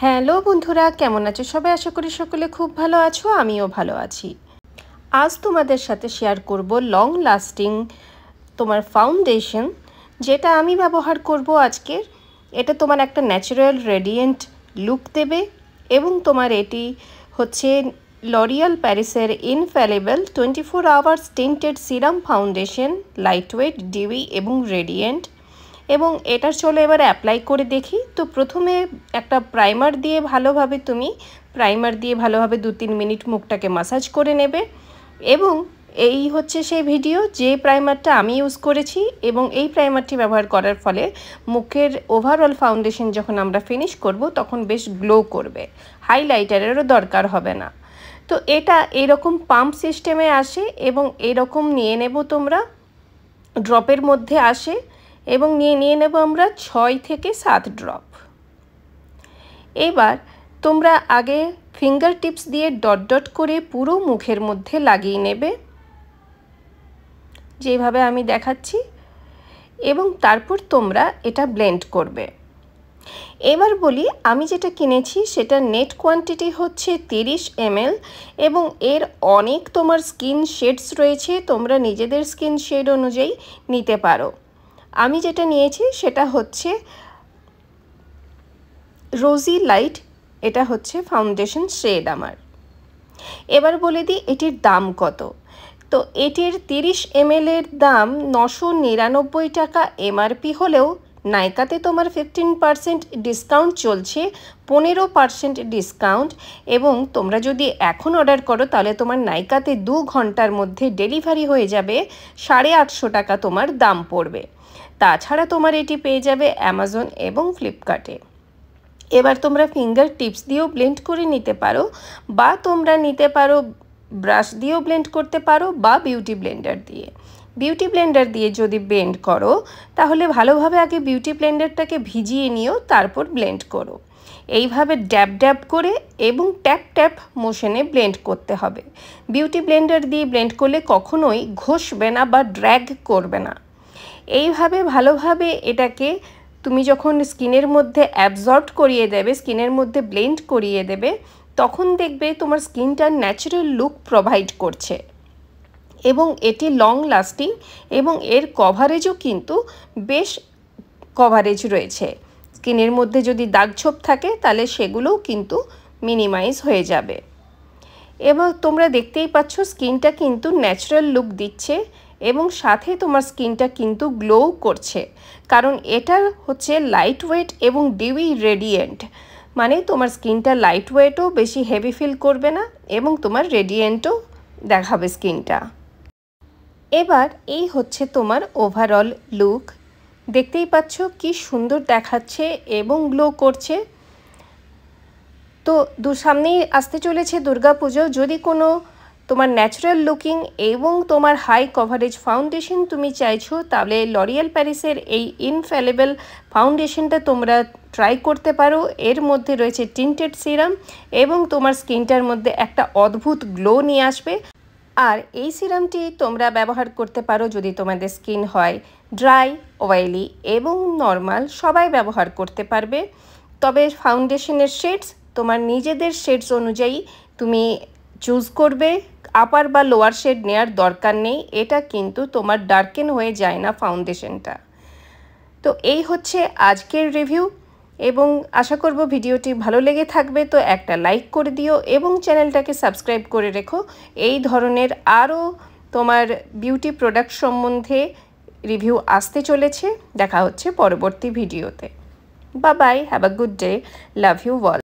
Hello বন্ধুরা, কেমন আছো সবাই? আশা করি সকলে খুব ভালো আছো, আমিও ভালো আছি। আজ তোমাদের সাথে শেয়ার করব লং লাস্টিং তোমার ফাউন্ডেশন, যেটা আমি ব্যবহার করব আজকে। এটা তোমার একটা ন্যাচারাল রেডিয়েন্ট লুক দেবে এবং তোমার এটি হচ্ছে লরিয়াল প্যারিসের ইনফ্যালিবল 24 hours tinted serum foundation, lightweight, dewy এবং রেডিয়েন্ট। এবং এটার চলো এবার অ্যাপ্লাই করে দেখি। তো প্রথমে একটা প্রাইমার দিয়ে ভালোভাবে 2-3 মিনিট মুখটাকে মাসাজ করে নেবে। এবং এই হচ্ছে সেই ভিডিও যে প্রাইমারটা আমি ইউজ করেছি, এবং এই প্রাইমারটি ব্যবহার করার ফলে মুখের ওভারঅল ফাউন্ডেশন যখন আমরা ফিনিশ করব তখন বেশ গ্লো করবে, হাইলাইটারেরও দরকার হবে না। তো এটা এরকম পাম্প সিস্টেমে আসে এবং এরকম নিয়ে নেব, তোমরা ড্রপের মধ্যে আসে এবং নিয়ে নেব আমরা 6 থেকে 7 ড্রপ। এবার তোমরা আগে ফিঙ্গার টিপস দিয়ে ডট ডট করে পুরো মুখের মধ্যে লাগিয়ে নেবে, যেভাবে আমি দেখাচ্ছি, এবং তারপর তোমরা এটা ব্লেন্ড করবে। এবার বলি, আমি যেটা কিনেছি সেটা নেট কোয়ান্টিটি হচ্ছে 30 ml এবং এর অনেক তোমার স্কিন শেডস রয়েছে, তোমরা নিজেদের স্কিন শেড অনুযায়ী নিতে পারো। আমি যেটা নিয়েছি সেটা হচ্ছে রোজি লাইট, এটা হচ্ছে ফাউন্ডেশন শেড আমার। এবার বলে দিই এটির দাম কত। তো এটির 30 ml এর দাম 999 টাকা এমআরপি হলেও নাইকাতে তোমার 15% ডিসকাউন্ট চলছে, 15% ডিসকাউন্ট। এবং তোমরা যদি এখন অর্ডার করো তাহলে তোমার নাইকাতে 2 ঘন্টার মধ্যে ডেলিভারি হয়ে যাবে, 850 টাকা তোমার দাম পড়বে। তাছাড়া তোমার এটি পেয়ে যাবে অ্যামাজন এবং ফ্লিপকার্টে। এবার তোমরা ফিঙ্গার টিপস দিয়েও ব্লেন্ড করে নিতে পারো, বা তোমরা নিতে পারো ব্রাশ দিয়েও ব্লেন্ড করতে পারো, বা বিউটি ব্লেন্ডার দিয়ে যদি ব্লেন্ড করো তাহলে ভালোভাবে আগে বিউটি ব্লেন্ডারটাকে ভিজিয়ে নিও, তারপর ব্লেন্ড করো। এইভাবে ড্যাব ড্যাব করে এবং ট্যাপ ট্যাপ মোশনে ব্লেন্ড করতে হবে। বিউটি ব্লেন্ডার দিয়ে ব্লেন্ড করলে কখনোই ঘষবে না বা ড্র্যাগ করবে না। এইভাবে ভালোভাবে এটাকে তুমি যখন স্কিনের মধ্যে অ্যাবজর্ব করিয়ে দেবে, স্কিনের মধ্যে ব্লেন্ড করিয়ে দেবে, তখন দেখবে তোমার স্কিনটা ন্যাচারাল লুক প্রোভাইড করছে এবং এটি লং লাস্টিং এবং এর কভারেজও কিন্তু বেশ কভারেজ রয়েছে। স্কিনের মধ্যে যদি দাগছোপ থাকে তাহলে সেগুলোও কিন্তু মিনিমাইজ হয়ে যাবে। এবং তোমরা দেখতেই পাচ্ছ স্কিনটা কিন্তু ন্যাচারাল লুক দিচ্ছে এবং সাথে তোমার স্কিনটা কিন্তু গ্লো করছে, কারণ এটা হচ্ছে লাইট ওয়েট এবং ডিউই রেডিয়েন্ট, মানে তোমার স্কিনটা লাইট ওয়েটও বেশি হেভি ফিল করবে না এবং তোমার রেডিয়েন্টও দেখাবে স্কিনটা। এবার এই হচ্ছে তোমার ওভারঅল লুক, দেখতেই পাচ্ছ কি সুন্দর দেখাচ্ছে এবং গ্লো করছে। তো সামনেই আসতে চলেছে দুর্গাপুজো, যদি কোনো তোমার ন্যাচারাল লুকিং এবং তোমার হাই কভারেজ ফাউন্ডেশন তুমি চাইছো তাহলে লরিয়াল প্যারিসের এই ইনফ্যালিবল ফাউন্ডেশনটা তোমরা ট্রাই করতে পারো। এর মধ্যে রয়েছে টিন্টেড সিরাম এবং তোমার স্কিনটার মধ্যে একটা অদ্ভুত গ্লো নিয়ে আসবে। আর এই সিরামটি তোমরা ব্যবহার করতে পারো যদি তোমাদের স্কিন হয় ড্রাই, অয়েলি এবং নর্মাল, সবাই ব্যবহার করতে পারবে। তবে ফাউন্ডেশনের শেডস তোমার নিজেদের শেডস অনুযায়ী তুমি চুজ করবে, আপার বা লোয়ার শেড নেওয়ার দরকার নেই, এটা কিন্তু তোমার ডার্কেন হয়ে যায় না ফাউন্ডেশনটা। তো এই হচ্ছে আজকের রিভিউ এবং আশা করব ভিডিওটি ভালো লেগে থাকবে। তো একটা লাইক করে দিও এবং চ্যানেলটাকে সাবস্ক্রাইব করে রেখো। এই ধরনের আরও তোমার বিউটি প্রোডাক্ট সম্বন্ধে রিভিউ আসতে চলেছে। দেখা হচ্ছে পরবর্তী ভিডিওতে। Bye bye, have a good day, love you all.